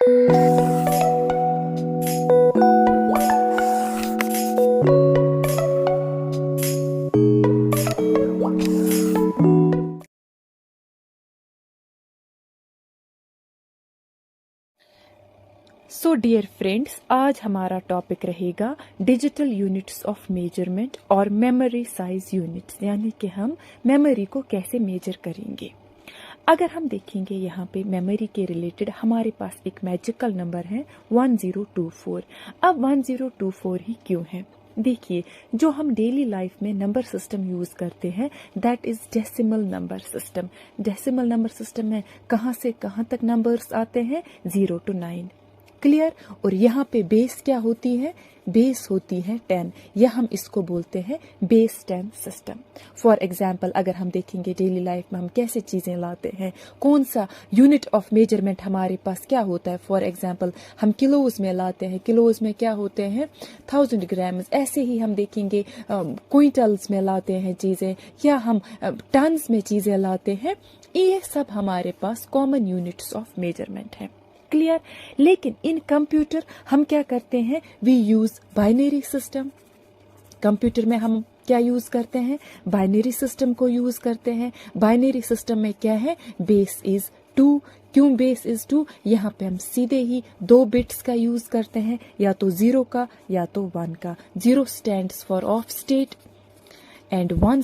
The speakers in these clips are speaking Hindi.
सो डियर फ्रेंड्स, आज हमारा टॉपिक रहेगा डिजिटल यूनिट्स ऑफ मेजरमेंट और मेमोरी साइज यूनिट्स, यानी कि हम मेमोरी को कैसे मेजर करेंगे। अगर हम देखेंगे यहाँ पे मेमोरी के रिलेटेड हमारे पास एक मैजिकल नंबर है 1024। अब 1024 ही क्यों है? देखिए, जो हम डेली लाइफ में नंबर सिस्टम यूज करते हैं that is decimal number system. Decimal number system में कहाँ से कहाँ तक नंबर्स आते हैं? 0 to 9। क्लियर? और यहाँ पे बेस क्या होती है? बेस होती है 10, या हम इसको बोलते हैं बेस 10 सिस्टम। फॉर एग्जाम्पल, अगर हम देखेंगे डेली लाइफ में हम कैसे चीजें लाते हैं, कौन सा यूनिट ऑफ मेजरमेंट हमारे पास क्या होता है। फॉर एग्जाम्पल, हम किलोज में लाते हैं, किलोज में क्या होते हैं? 1000 ग्राम्स। ऐसे ही हम देखेंगे क्विंटल्स में लाते हैं चीजें, या हम टन्स में चीजें लाते हैं। ये सब हमारे पास कॉमन यूनिट्स ऑफ मेजरमेंट है। क्लियर? लेकिन इन कंप्यूटर हम क्या करते हैं? We use binary system. Computer में हम क्या यूज करते हैं? बाइनरी सिस्टम को यूज करते हैं। बाइनरी सिस्टम में क्या है? Base is 2। क्यों बेस इज 2? यहाँ पे हम सीधे ही 2 बिट्स का यूज करते हैं, या तो 0 का या तो 1 का। 0 stands for of state and 1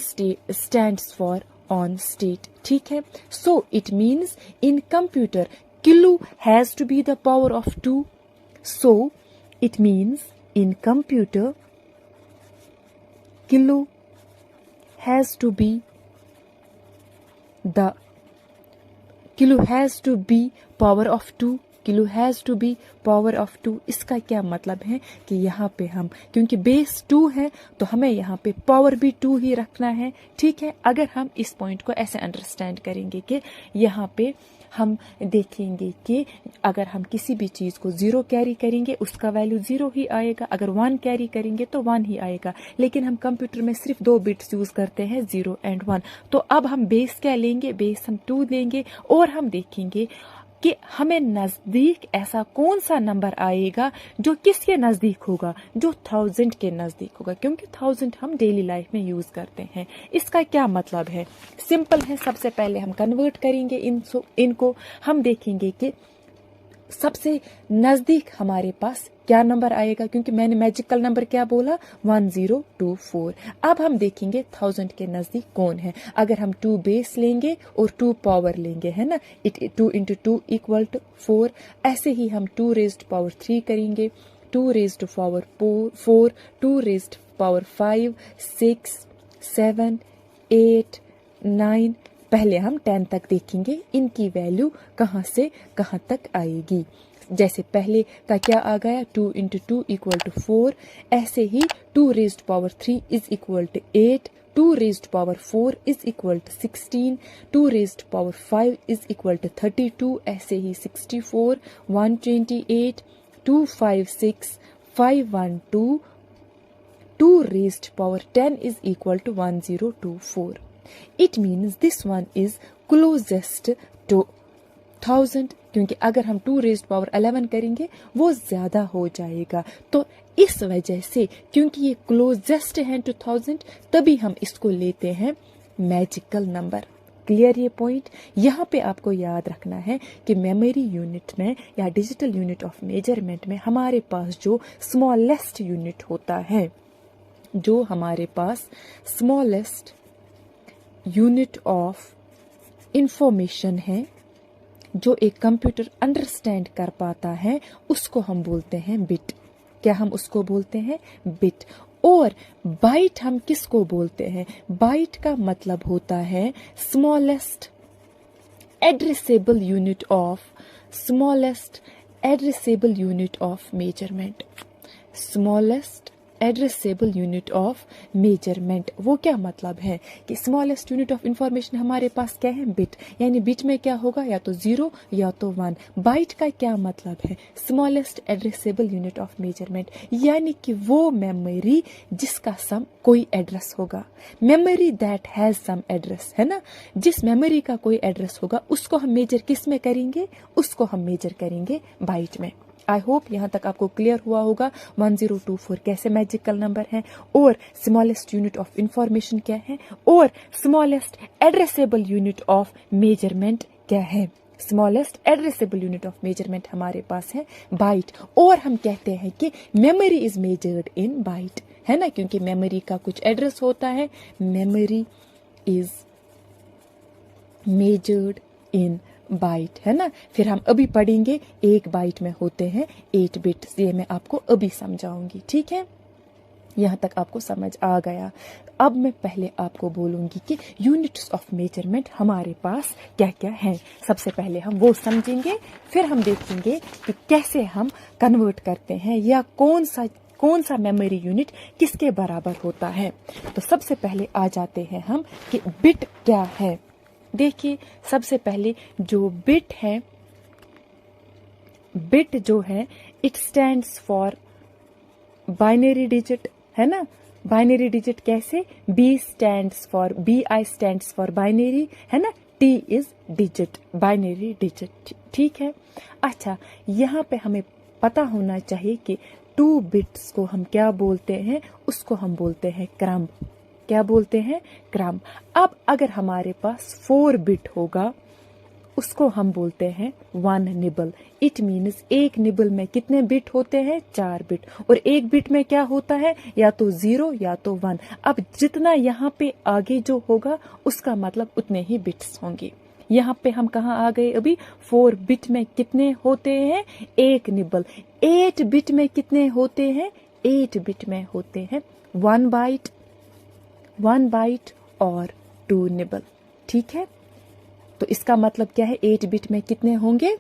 stands for on state. ठीक है? So it means in computer kilo has to be the power of 2. So it means in computer kilo has to be power of 2. Kilo has to be power of 2। इसका क्या मतलब है कि यहाँ पे हम, क्योंकि बेस 2 है तो हमें यहाँ पे पावर भी 2 ही रखना है। ठीक है? अगर हम इस पॉइंट को ऐसे अंडरस्टैंड करेंगे कि यहाँ पे हम देखेंगे कि अगर हम किसी भी चीज को 0 कैरी करेंगे उसका वैल्यू 0 ही आएगा, अगर 1 कैरी करेंगे तो 1 ही आएगा। लेकिन हम कंप्यूटर में सिर्फ 2 बिट्स यूज करते हैं, 0 and 1। तो अब हम बेस क्या लेंगे? बेस हम 2 लेंगे, और हम देखेंगे कि हमें नजदीक ऐसा कौन सा नंबर आएगा जो किसके नजदीक होगा? जो 1000 के नजदीक होगा, क्योंकि 1000 हम डेली लाइफ में यूज करते हैं। इसका क्या मतलब है? सिंपल है। सबसे पहले हम कन्वर्ट करेंगे इनको। हम देखेंगे कि सबसे नजदीक हमारे पास क्या नंबर आएगा, क्योंकि मैंने मैजिकल नंबर क्या बोला? 1024। अब हम देखेंगे 1000 के नजदीक कौन है। अगर हम 2 बेस लेंगे और 2 पावर लेंगे, है ना, 2 into 2 equal to 4। ऐसे ही हम 2 raised power 3 करेंगे, 2 raised power 4, 2 raised power 5, 6, 7, 8, 9। पहले हम 10 तक देखेंगे, इनकी वैल्यू कहाँ से कहाँ तक आएगी। जैसे पहले का क्या आ गया? 2 into 2 equal to 4। ऐसे ही 2 raised power 3 is equal to 8, 2 raised power 4 is equal to 16, 2 raised power 5 is equal to 32। ऐसे ही 64, 128, 256, 512, 2 raised power 10 is equal to 1024। It means this one is closest to 1000, क्योंकि अगर हम 2 raised power 11 करेंगे वो ज्यादा हो जाएगा। तो इस वजह से, क्योंकि ये क्लोजेस्ट है टू 1000, तभी हम इसको लेते हैं मैजिकल नंबर। क्लियर ये पॉइंट? यहाँ पे आपको याद रखना है कि मेमोरी यूनिट में या डिजिटल यूनिट ऑफ मेजरमेंट में हमारे पास जो स्मॉलेस्ट यूनिट होता है, जो हमारे पास स्मॉलेस्ट यूनिट ऑफ इंफॉर्मेशन है, जो एक कंप्यूटर अंडरस्टैंड कर पाता है, उसको हम बोलते हैं बिट। क्या हम उसको बोलते हैं? बिट। और बाइट हम किसको बोलते हैं? बाइट का मतलब होता है smallest addressable unit of measurement. Smallest addressable unit of measurement. वो क्या मतलब है कि स्मॉलेस्ट यूनिट ऑफ इंफॉर्मेशन हमारे पास क्या है, बिट, यानी बिट में क्या होगा, या तो 0 या तो 1। बाइट का क्या मतलब है, smallest addressable unit of measurement, यानी कि वो मेमोरी जिसका सम कोई एड्रेस होगा, memory that has some address, है ना। जिस मेमोरी का कोई एड्रेस होगा उसको हम मेजर किस में करेंगे, उसको हम मेजर करेंगे बाइट में। आई होप यहाँ तक आपको क्लियर हुआ होगा 1024 कैसे मैजिकल नंबर है, और स्मॉलेस्ट यूनिट ऑफ इंफॉर्मेशन क्या है, और smallest addressable unit of measurement क्या है। Smallest addressable unit of measurement हमारे पास है बाइट, और हम कहते हैं कि memory is measured in byte, है ना, क्योंकि मेमोरी का कुछ एड्रेस होता है। Memory is measured in byte, है ना। फिर हम अभी पढ़ेंगे 1 बाइट में होते हैं 8 बिट्स, ये मैं आपको अभी समझाऊंगी, ठीक है। यहाँ तक आपको समझ आ गया। अब मैं पहले आपको बोलूंगी कि यूनिट्स ऑफ मेजरमेंट हमारे पास क्या क्या हैं। सबसे पहले हम वो समझेंगे, फिर हम देखेंगे कि कैसे हम कन्वर्ट करते हैं, या कौन सा मेमोरी यूनिट किसके बराबर होता है। तो सबसे पहले आ जाते हैं हम कि बिट क्या है। देखिए, सबसे पहले जो बिट है, बिट जो है it stands for binary digit, है ना। बाइनरी डिजिट कैसे, B I stands for binary, है ना, T is digit, binary digit, ठीक है। अच्छा, यहाँ पे हमें पता होना चाहिए कि 2 बिट्स को हम क्या बोलते हैं, उसको हम बोलते हैं क्रम। क्या बोलते हैं, क्रम। अब अगर हमारे पास 4 बिट होगा उसको हम बोलते हैं 1 निबल। इट मीन्स एक निबल में कितने बिट होते हैं, 4 बिट, और एक बिट में क्या होता है, या तो 0 या तो 1। अब जितना यहाँ पे आगे जो होगा उसका मतलब उतने ही बिट्स होंगे। यहाँ पे हम कहाँ आ गए अभी, 4 बिट में कितने होते हैं, 1 निबल। 8 बिट में कितने होते हैं, 8 बिट में होते हैं 1 बाइट और 2 निबल, ठीक है। तो इसका मतलब क्या है, 8 बिट में कितने होंगे,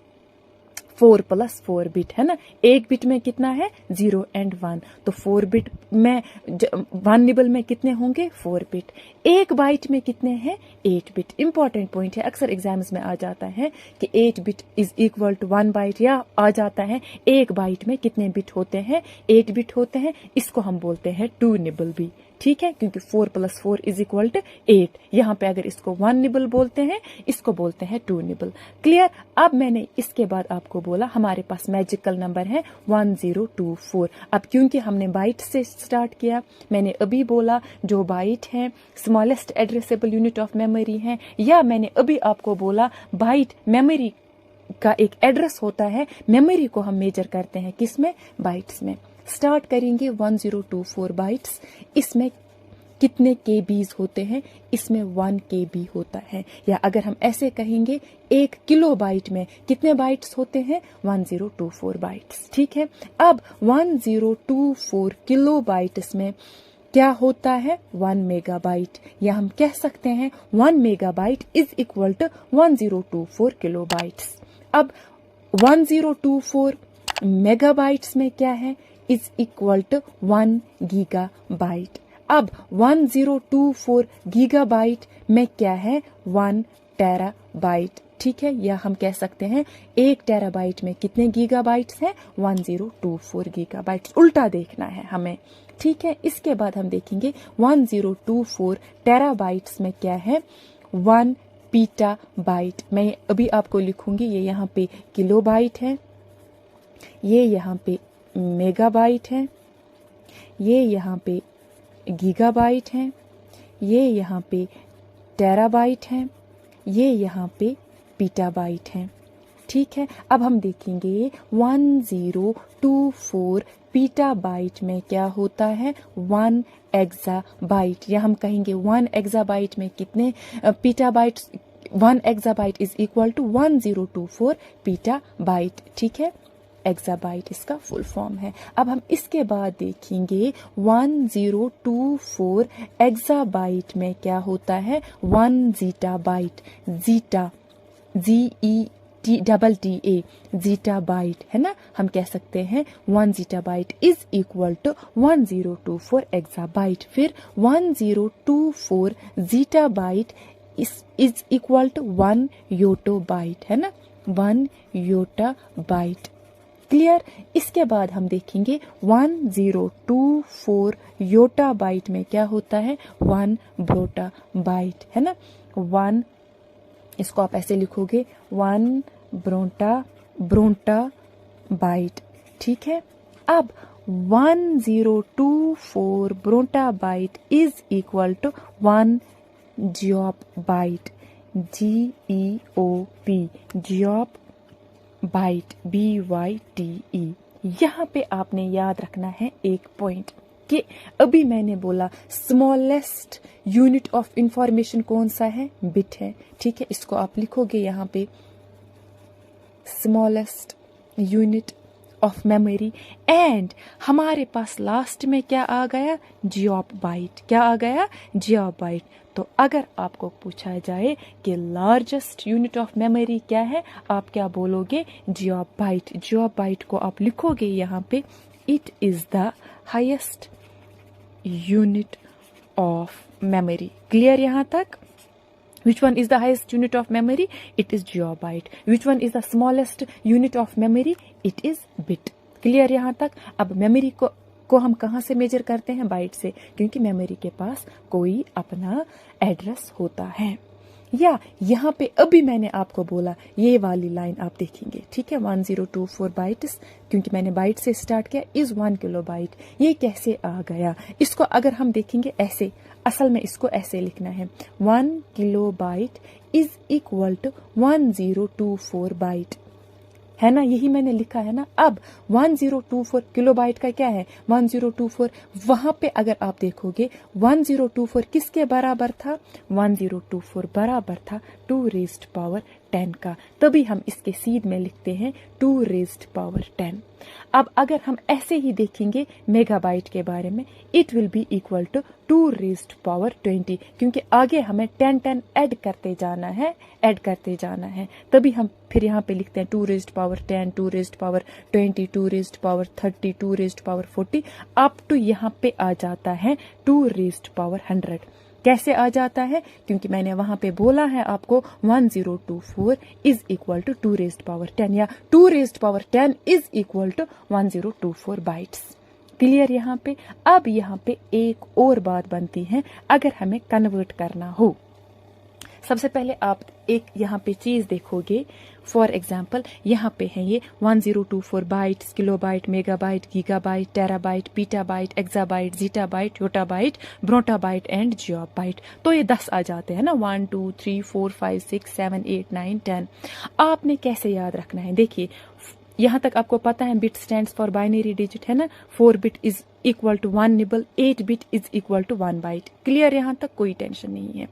4 + 4 बिट, है ना। 1 बिट में कितना है, 0 और 1, तो 4 बिट में 1 निबल में कितने होंगे, 4 बिट। 1 बाइट में कितने हैं, 8 बिट। इंपॉर्टेंट पॉइंट है, अक्सर एग्जाम्स में आ जाता है कि 8 bit is equal to 1 byte, या आ जाता है 1 बाइट में कितने बिट होते हैं, 8 बिट होते हैं। इसको हम बोलते हैं 2 निबल भी, ठीक है, क्योंकि 4 + 4 = 8। यहाँ पे अगर इसको 1 निबल बोलते हैं, इसको बोलते हैं 2 निबल। क्लियर। अब मैंने इसके बाद आपको बोला हमारे पास मैजिकल नंबर है 1024। अब क्योंकि हमने बाइट से स्टार्ट किया, मैंने अभी बोला जो बाइट है smallest addressable unit of memory है, या मैंने अभी आपको बोला बाइट मेमोरी का एक एड्रेस होता है। मेमोरी को हम मेजर करते हैं किसमें, बाइट्स में। स्टार्ट करेंगे 1024 बाइट्स। इसमें कितने केबीज होते हैं, इसमें 1 केबी होता है, या अगर हम ऐसे कहेंगे 1 किलो बाइट में कितने बाइट्स होते हैं, 1024 बाइट्स, ठीक है। अब 1024 किलो बाइट्स में क्या होता है, 1 मेगाबाइट, या हम कह सकते हैं 1 megabyte is equal to 1024 kilo bytes. अब 1024 मेगाबाइट्स में क्या है, इज इक्वल टू 1 गीगाबाइट। अब 1024 गीगाबाइट में क्या है, 1 टेराबाइट, ठीक है, या हम कह सकते हैं 1 टेराबाइट में कितने गीगाबाइट्स हैं, 1024 गीगाबाइट्स। उल्टा देखना है हमें, ठीक है। इसके बाद हम देखेंगे 1024 टेराबाइट्स में क्या है, 1 पीटाबाइट। मैं अभी आपको लिखूंगी, ये यहाँ पे किलोबाइट है, ये यहाँ पे मेगाबाइट है, ये यहाँ पे गीगाबाइट है, ये यहाँ पे टेराबाइट है, ये यहाँ पे पीटाबाइट है, ठीक है। अब हम देखेंगे 1024 पीटाबाइट में क्या होता है, 1 एक्साबाइट, या हम कहेंगे 1 एक्साबाइट में कितने पीटाबाइट्स, 1 एक्साबाइट इज इक्वल टू 1024 पीटाबाइट, ठीक है। एक्साबाइट इसका फुल फॉर्म है। अब हम इसके बाद देखेंगे 1024 एक्साबाइट में क्या होता है, 1 zettabyte. Zetta, TA zetta byte, है ना। हम कह सकते हैं 1 zetta byte is equal to 1024 exabyte. फिर 1024 zetta byte is equal to 1 yotta byte, है ना, 1 योटा बाइट। क्लियर। इसके बाद हम देखेंगे 1024 योटा बाइट में क्या होता है, 1 ब्रोटा बाइट, है ना। 1, इसको आप ऐसे लिखोगे 1 ब्रोटा बाइट, ठीक है। अब 1024 bronto byte is equal to 1 geop byte, GEOP, geop byte, BYTE। यहाँ पे आपने याद रखना है एक पॉइंट कि अभी मैंने बोला स्मॉलेस्ट यूनिट ऑफ इंफॉर्मेशन कौन सा है, बिट है, ठीक है। इसको आप लिखोगे यहाँ पे smallest unit of memory, and हमारे पास लास्ट में क्या आ गया, जियोप बाइट। क्या आ गया, जियोप बाइट। तो अगर आपको पूछा जाए कि लार्जेस्ट यूनिट ऑफ मेमोरी क्या है, आप क्या बोलोगे, जियोप बाइट। जियोप बाइट को आप लिखोगे यहाँ पे, it is the highest unit of memory. Clear यहाँ तक। Which one is the highest unit of memory? It is gigabyte. Which one is the smallest unit of memory? It is bit. Clear यहाँ तक। अब मेमोरी को हम कहाँ से मेजर करते हैं, बाइट से, क्योंकि मेमोरी के पास कोई अपना एड्रेस होता है। या यहाँ पे अभी मैंने आपको बोला ये वाली लाइन आप देखेंगे, ठीक है, 1024 बाइट्स, क्योंकि मैंने बाइट से स्टार्ट किया, इज 1 किलो बाइट। ये कैसे आ गया, इसको अगर हम देखेंगे ऐसे, असल में इसको ऐसे लिखना है, 1 kilo byte is equal to 1024 byte, है ना, यही मैंने लिखा है ना। अब 1024 किलोबाइट का क्या है, 1024, वहां पे अगर आप देखोगे 1024 किसके बराबर था, 1024 बराबर था 2 रेज़्ड पावर 10 का। तभी हम इसके सीध में लिखते हैं 2 रेज़्ड पावर 10। अब अगर हम ऐसे ही देखेंगे मेगाबाइट के बारे में, it will be equal to 2 raised power 20, क्योंकि आगे हमें 10 ऐड करते जाना है, तभी हम फिर यहाँ पे लिखते हैं 2 raised power 10, 2 raised power 20, 2 raised power 30, 2 raised power 40, up to यहाँ पे आ जाता है 2 रेज़्ड पावर 100। कैसे आ जाता है, क्योंकि मैंने वहां पे बोला है आपको 1024 is equal to 2 raised power 10, या 2 raised power 10 is equal to 1024 bytes. Clear यहाँ पे। अब यहाँ पे एक और बात बनती है, अगर हमें कन्वर्ट करना हो, सबसे पहले आप एक यहाँ पे चीज देखोगे, फॉर एग्जाम्पल यहाँ पे है ये 1024 bytes, kilobyte, megabyte, gigabyte, terabyte, petabyte, exabyte, zettabyte, yottabyte, brontobyte and geobyte. तो ये 10 आ जाते हैं ना, 1 2 3 4 5 6 7 8 9 10। आपने कैसे याद रखना है, देखिए यहाँ तक आपको पता है bit stands for binary digit, है ना। 4 bit is equal to 1 nibble, 8 bit is equal to 1 byte. Clear यहाँ तक, कोई टेंशन नहीं है।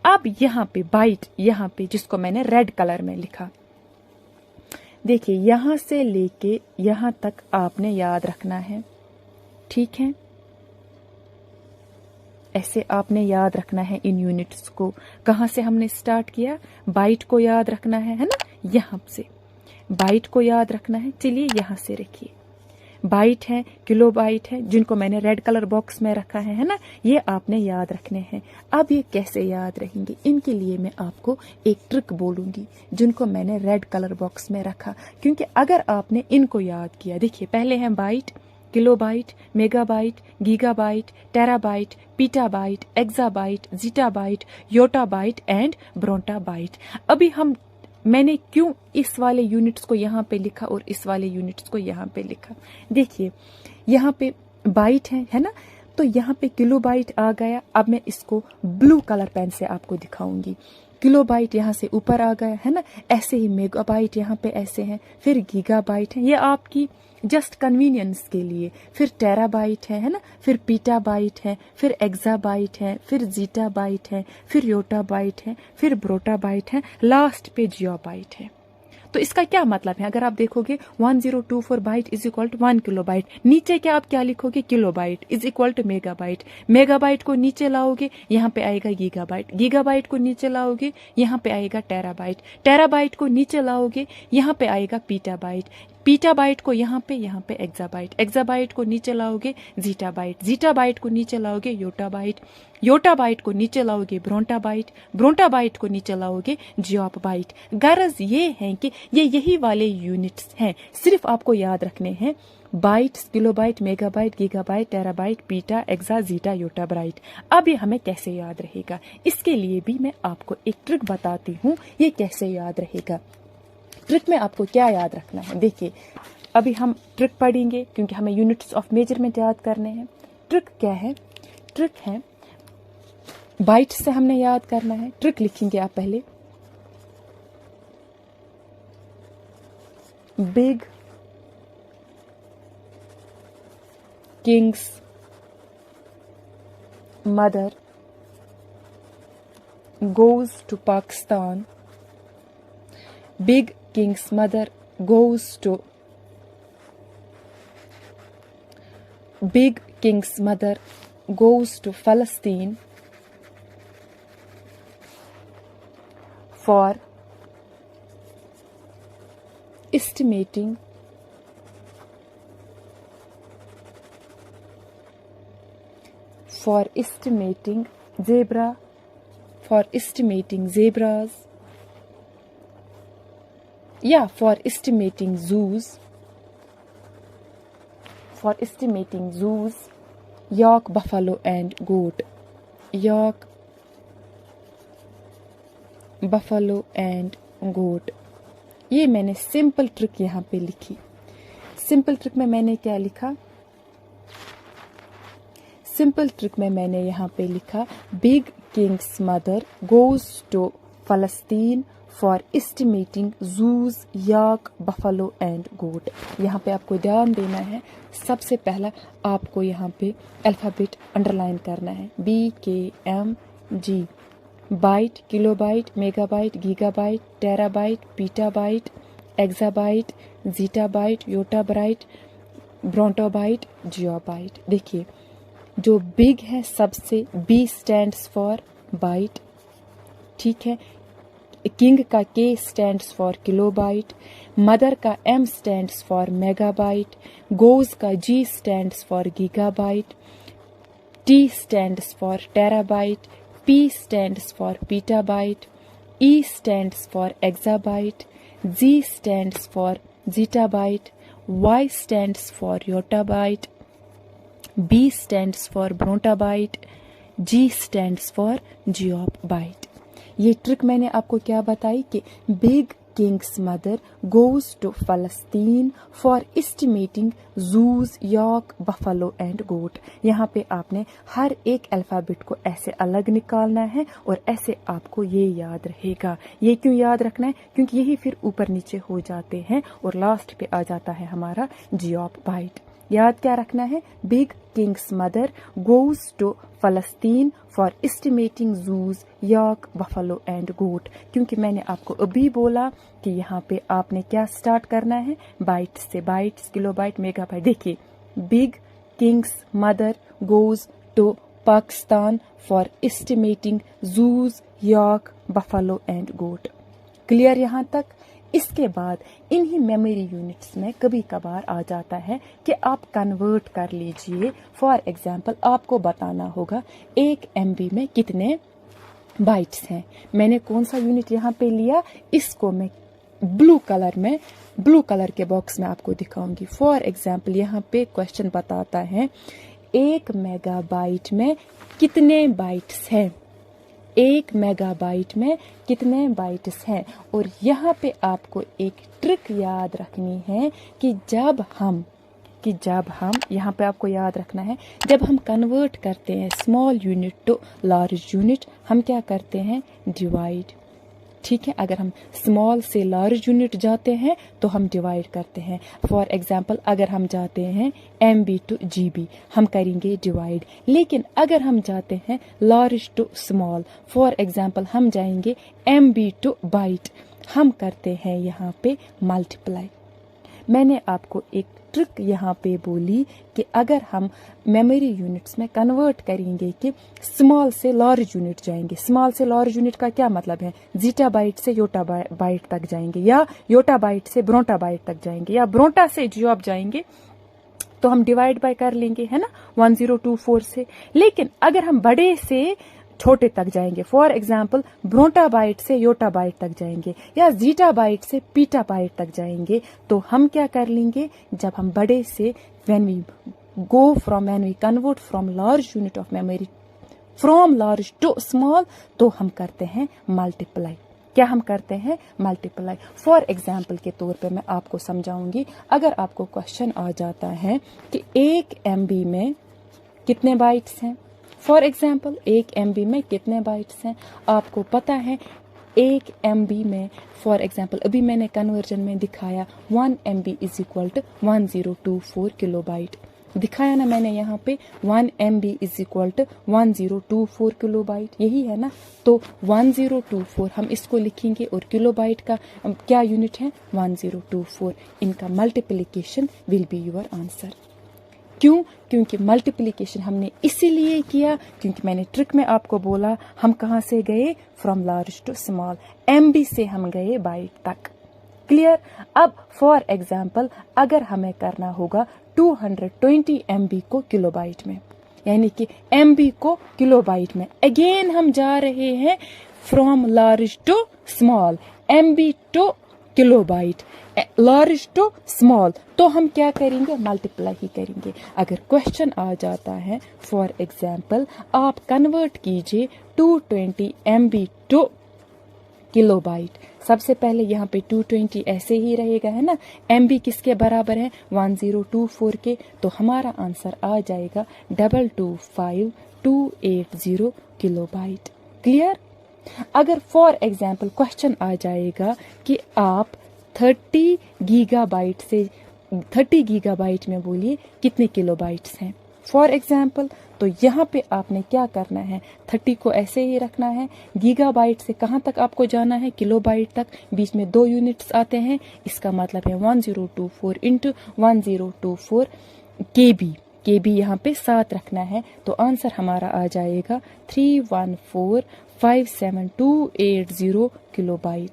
अब यहाँ पे बाइट, यहाँ पे जिसको मैंने रेड कलर में लिखा, देखिए यहां से लेके यहां तक आपने याद रखना है, ठीक है। ऐसे आपने याद रखना है इन यूनिट्स को। कहां से हमने स्टार्ट किया, बाइट को याद रखना है ना, यहां से बाइट को याद रखना है। चलिए यहां से रखिए, बाइट है, किलो बाइट है, जिनको मैंने रेड कलर बॉक्स में रखा है ना, ये आपने याद रखने हैं। अब ये कैसे याद रहेंगे, इनके लिए मैं आपको एक ट्रिक बोलूंगी, जिनको मैंने रेड कलर बॉक्स में रखा, क्योंकि अगर आपने इनको याद किया, देखिए पहले हैं byte, kilobyte, megabyte, gigabyte, terabyte, petabyte, exabyte, zettabyte, yottabyte and brontobyte. अभी मैंने क्यों इस वाले यूनिट्स को यहाँ पे लिखा और इस वाले यूनिट्स को यहाँ पे लिखा, देखिए यहाँ पे बाइट है ना, तो यहाँ पे किलोबाइट आ गया। अब मैं इसको ब्लू कलर पेन से आपको दिखाऊंगी। किलोबाइट यहाँ से ऊपर आ गया है ना, ऐसे ही मेगाबाइट यहाँ पे ऐसे हैं, फिर गीगाबाइट है, ये आपकी जस्ट कन्वीनियंस के लिए, फिर टेराबाइट है ना, फिर पीटाबाइट है, फिर एक्साबाइट है, फिर जीटाबाइट है, फिर योटाबाइट है, फिर ब्रोटाबाइट है, लास्ट पे जियोबाइट है। तो इसका क्या मतलब है? अगर आप देखोगे 1024 byte is equal to 1 kilobyte, नीचे क्या आप क्या लिखोगे? Kilobyte is equal to megabyte, megabyte को नीचे लाओगे यहाँ पे आएगा गीगाबाइट, गीगाबाइट को नीचे लाओगे यहाँ पे आएगा टेराबाइट, टेराबाइट को नीचे लाओगे यहाँ पे आएगा पीटाबाइट, पीटाबाइट को यहाँ पे एक्साबाइट, एक्साबाइट को नीचे लाओगे जीटाबाइट, जीटाबाइट को नीचे लाओगे योटाबाइट, योटाबाइट को नीचे लाओगे ब्रोंटाबाइट, ब्रोंटाबाइट को नीचे लाओगे जियोपबाइट। गरज ये है कि ये यही वाले यूनिट्स हैं, सिर्फ आपको याद रखने हैं bytes, kilobyte, megabyte, gigabyte, terabyte, पीटा, एक्सा, जीटा, योटाबाइट। अब ये हमें कैसे याद रहेगा, इसके लिए भी मैं आपको एक ट्रिक बताती हूँ, ये कैसे याद रहेगा। ट्रिक में आपको क्या याद रखना है, देखिए अभी हम ट्रिक पढ़ेंगे क्योंकि हमें यूनिट्स ऑफ मेजरमेंट याद करने हैं। ट्रिक क्या है? ट्रिक है बाइट से हमने याद करना है। ट्रिक लिखेंगे आप पहले, big kings mother goes to Pakistan, big king's mother goes to big king's mother goes to Palestine for estimating zebras, for estimating zoos, York, buffalo and goat, York, buffalo and goat। ये मैंने सिंपल ट्रिक यहाँ पे लिखी। सिंपल ट्रिक में मैंने क्या लिखा? सिंपल ट्रिक में मैंने यहाँ पे लिखा big kings mother goes to फलस्तीन for estimating Jews, yak, buffalo and goat. यहाँ पे आपको ध्यान देना है, सबसे पहला आपको यहाँ पे अल्फाबेट अंडरलाइन करना है, BKMG, byte, kilobyte, megabyte, gigabyte, terabyte, petabyte, exabyte, zettabyte, yottabyte, brontobyte, geobyte. देखिए जो बिग है सबसे B स्टैंड्स फॉर बाइट, ठीक है, किंग का K stands for kilobyte, mother का M stands for megabyte, goes का G stands for gigabyte, T stands for terabyte, P stands for petabyte, E stands for exabyte, Z stands for zettabyte, Y stands for yottabyte, B stands for brontobyte, G stands for geobyte. ये ट्रिक मैंने आपको क्या बताई कि big kings mother goes to फलस्तीन for estimating Jews, York, buffalo and goat. यहाँ पे आपने हर एक अल्फाबेट को ऐसे अलग निकालना है और ऐसे आपको ये याद रहेगा। ये क्यों याद रखना है? क्योंकि यही फिर ऊपर नीचे हो जाते हैं और लास्ट पे आ जाता है हमारा जियोबाइट। याद क्या रखना है? Big kings mother goes to फलस्तीन for estimating Jews, York, buffalo and goat. क्योंकि मैंने आपको अभी बोला कि यहाँ पे आपने क्या स्टार्ट करना है, बाइट से। Bytes, kilobyte, megabyte. देखिए big kings mother goes to Pakistan for estimating Jews, York, buffalo and goat. Clear यहाँ तक? इसके बाद इन्हीं मेमोरी यूनिट्स में कभी कभार आ जाता है कि आप कन्वर्ट कर लीजिए। फॉर एग्जांपल आपको बताना होगा 1 MB में कितने बाइट्स हैं। मैंने कौन सा यूनिट यहाँ पे लिया, इसको मैं ब्लू कलर के बॉक्स में आपको दिखाऊंगी। फॉर एग्जांपल यहाँ पे क्वेश्चन बताता है 1 मेगाबाइट में कितने बाइट्स हैं, 1 मेगाबाइट में कितने बाइट्स हैं। और यहाँ पे आपको एक ट्रिक याद रखनी है कि जब हम यहाँ पे आपको याद रखना है, जब हम कन्वर्ट करते हैं small unit to large unit, हम क्या करते हैं, डिवाइड। ठीक है, अगर हम स्मॉल से लार्ज यूनिट जाते हैं तो हम डिवाइड करते हैं। फॉर एग्जांपल अगर हम जाते हैं MB टू GB, हम करेंगे डिवाइड। लेकिन अगर हम जाते हैं large to small, for example हम जाएंगे MB टू बाइट, हम करते हैं यहाँ पे मल्टीप्लाई। मैंने आपको एक ट्रिक यहाँ पे बोली कि अगर हम मेमोरी यूनिट्स में कन्वर्ट करेंगे कि स्मॉल से लार्ज यूनिट जाएंगे। स्मॉल से लार्ज यूनिट का क्या मतलब है? जीटा बाइट से योटा बाइट तक जाएंगे, या योटा बाइट से ब्रोटा बाइट तक जाएंगे, या ब्रोटा से जियोप जाएंगे, तो हम डिवाइड बाय कर लेंगे, है ना, 1024 से। लेकिन अगर हम बड़े से छोटे तक जाएंगे, फॉर एग्जाम्पल ब्रोटा बाइट से योटा बाइट तक जाएंगे, या जीटा बाइट से पीटा बाइट तक जाएंगे, तो हम क्या कर लेंगे, जब हम बड़े से when we convert from large unit of memory from large to small, तो हम करते हैं मल्टीप्लाई। क्या हम करते हैं? मल्टीप्लाई। फॉर एग्जाम्पल के तौर पे मैं आपको समझाऊंगी। अगर आपको क्वेश्चन आ जाता है कि 1 MB में कितने बाइट्स हैं, फॉर एग्जाम्पल 1 MB में कितने बाइट्स हैं, आपको पता है 1 MB में, फॉर एग्जाम्पल अभी मैंने कन्वर्जन में दिखाया 1 MB is equal to 1024 kilobyte दिखाया ना मैंने यहाँ पे। 1 MB is equal to 1024 kilobyte, यही है ना। तो 1024 हम इसको लिखेंगे और किलोबाइट का क्या यूनिट है? 1024। इनका multiplication will be your answer. क्यों? क्योंकि मल्टीप्लिकेशन हमने इसीलिए किया क्योंकि मैंने ट्रिक में आपको बोला हम कहाँ से गए, from large to small. MB से हम गए बाइट तक। क्लियर? अब फॉर एग्जाम्पल अगर हमें करना होगा 220 MB को किलोबाइट में, यानी कि MB को किलोबाइट में, अगेन हम जा रहे हैं from large to small, MB to kilobyte, large to small, तो हम क्या करेंगे? मल्टीप्लाई ही करेंगे। अगर क्वेश्चन आ जाता है फॉर एग्जाम्पल आप कन्वर्ट कीजिए 220 MB टू किलोबाइट, सबसे पहले यहाँ पे 220 ऐसे ही रहेगा, है ना। MB किसके बराबर है? 1024 के, तो हमारा आंसर आ जाएगा 225280 किलोबाइट। क्लियर? अगर फॉर एग्जाम्पल क्वेश्चन आ जाएगा कि आप 30 गीगाबाइट में बोलिए कितने किलोबाइट्स हैं, फॉर एग्जाम्पल, तो यहाँ पे आपने क्या करना है? 30 को ऐसे ही रखना है। गीगाबाइट से कहाँ तक आपको जाना है? किलोबाइट तक। बीच में 2 यूनिट्स आते हैं, इसका मतलब है 1024 इंटू 1024 KB यहाँ पे 7 रखना है, तो आंसर हमारा आ जाएगा 314578280 किलोबाइट।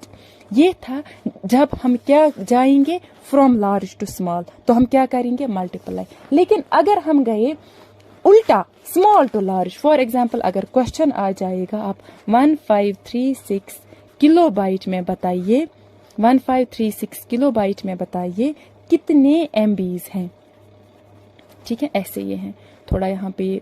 ये था जब हम क्या जाएंगे फ्रॉम लार्ज टू स्मॉल, तो हम क्या करेंगे? मल्टीप्लाई। लेकिन अगर हम गए उल्टा small to large, for example अगर क्वेश्चन आ जाएगा आप 1536 किलोबाइट में बताइए, 1536 किलोबाइट में बताइए कितने MBs हैं। ठीक है, ऐसे ये हैं, थोड़ा यहाँ पे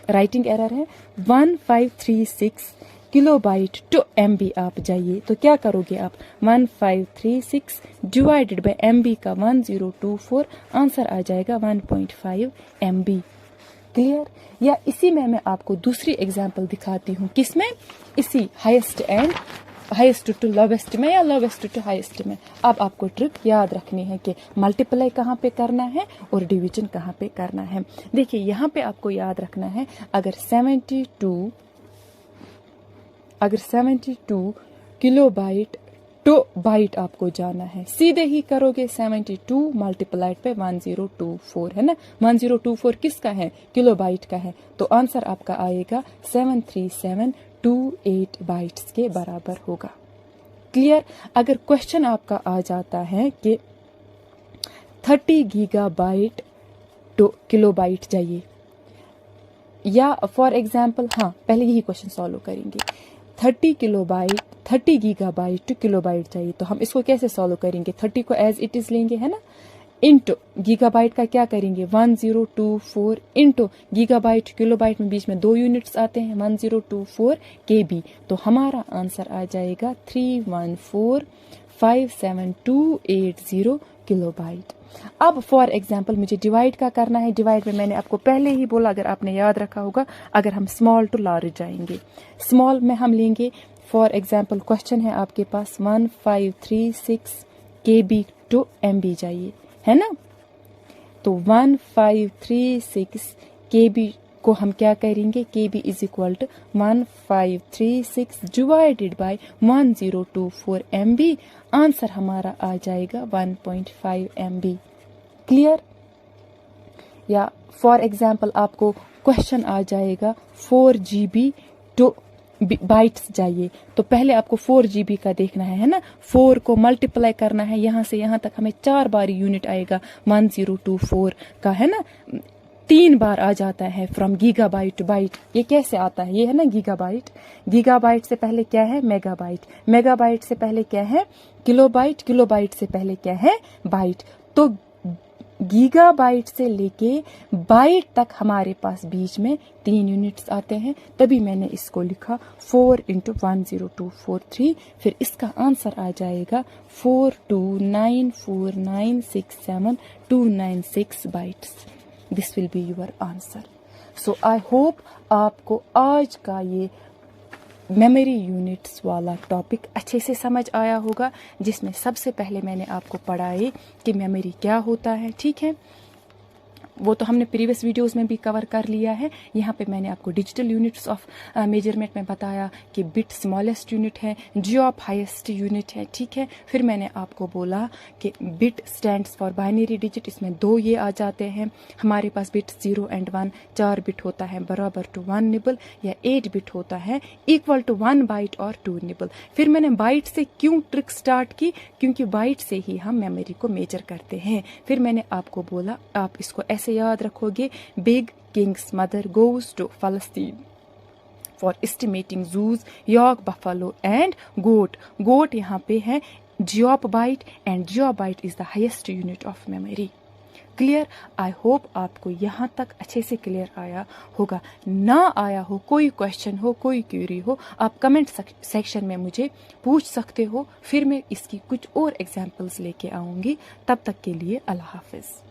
राइटिंग एरर है। 1536 किलोबाइट टू MB आप जाइए, तो क्या करोगे आप? 1536 डिवाइडेड बाय MB का 1024, आंसर आ जाएगा 1.5 MB। क्लियर? या इसी में मैं आपको दूसरी एग्जांपल दिखाती हूँ, किसमें? इसी हाईएस्ट टू लोवेस्ट में या लोवेस्ट टू हाईएस्ट में। अब आपको ट्रिक याद रखनी है कि मल्टीप्लाई कहाँ पे करना है और डिवीजन कहाँ पे करना है। देखिए यहाँ पे आपको याद रखना है, अगर 72 किलोबाइट टू बाइट आपको जाना है, सीधे ही करोगे 72 मल्टीप्लाइड पे 1024, है ना। 1024 किसका है? किलोबाइट का है, तो आंसर आपका आएगा 73728 बाइट्स के बराबर होगा। क्लियर? अगर क्वेश्चन आपका आ जाता है कि 30 गीगाबाइट टू किलोबाइट चाहिए, या फॉर एग्जाम्पल, हाँ पहले यही क्वेश्चन सॉल्व करेंगे। 30 गीगाबाइट टू किलोबाइट चाहिए, तो हम इसको कैसे सॉल्व करेंगे? 30 को एज इट इज लेंगे, है ना, इंटू गीगाबाइट का क्या करेंगे? 1024 इंटू गीगाबाइट किलोबाइट में बीच में 2 यूनिट्स आते हैं, 1024 KB, तो हमारा आंसर आ जाएगा 314578280 किलोबाइट। अब फॉर एग्जाम्पल मुझे डिवाइड का करना है। डिवाइड में मैंने आपको पहले ही बोला, अगर आपने याद रखा होगा, अगर हम स्मॉल टू लार्ज जाएंगे, स्मॉल में हम लेंगे, फॉर एग्जाम्पल क्वेश्चन है आपके पास 1536 KB टू MB चाहिए, है ना। तो 1536 KB को हम क्या करेंगे, KB is equal to 1536 divided by 1024 MB। Answer हमारा आ जाएगा 1.5 MB। क्लियर? या फॉर एग्जाम्पल आपको क्वेश्चन आ जाएगा 4 GB टू बाइट्स चाहिए, तो पहले आपको 4 GB का देखना है ना, 4 को मल्टीप्लाई करना है, यहाँ से यहाँ तक हमें 4 बार यूनिट आएगा 1024 का, है ना, 3 बार आ जाता है फ्रॉम गीगाबाइट टू बाइट। ये कैसे आता है, ये है ना गीगाबाइट, गीगाबाइट से पहले क्या है मेगाबाइट, मेगाबाइट से पहले क्या है किलोबाइट, किलोबाइट से पहले क्या है बाइट। तो गीगाबाइट से लेके बाइट तक हमारे पास बीच में 3 यूनिट्स आते हैं, तभी मैंने इसको लिखा 4 × 10243। फिर इसका आंसर आ जाएगा 4294967 bytes. This will be your answer. So I hope आपको आज का ये मेमोरी यूनिट्स वाला टॉपिक अच्छे से समझ आया होगा, जिसमें सबसे पहले मैंने आपको पढ़ाई कि मेमोरी क्या होता है। ठीक है, वो तो हमने प्रीवियस वीडियोस में भी कवर कर लिया है। यहाँ पे मैंने आपको डिजिटल यूनिट्स ऑफ मेजरमेंट में बताया कि बिट स्मॉलेस्ट यूनिट है, जियोप हाईएस्ट यूनिट है। ठीक है, फिर मैंने आपको बोला कि bit stands for binary digit, इसमें 2 ये आ जाते हैं हमारे पास, बिट 0 और 1, 4 बिट होता है बराबर टू 1 निबल, या 8 बिट होता है इक्वल टू 1 बाइट और 2 निबल। फिर मैंने बाइट से क्यों ट्रिक स्टार्ट की, क्योंकि बाइट से ही हम मेमोरी को मेजर करते हैं। फिर मैंने आपको बोला आप इसको ऐसे याद रखोगे, big kings mother goes to फलस्तीन for estimating Jews York buffalo and goat. Goat यहाँ पे है geop byte, and geop byte is the highest unit of memory. Clear? I hope आपको यहाँ तक अच्छे से क्लियर आया होगा। ना आया हो, कोई क्वेश्चन हो, कोई क्यूरी हो, आप कमेंट सेक्शन में मुझे पूछ सकते हो, फिर मैं इसकी कुछ और एग्जाम्पल्स लेके आऊंगी। तब तक के लिए अल्लाह हाफिज।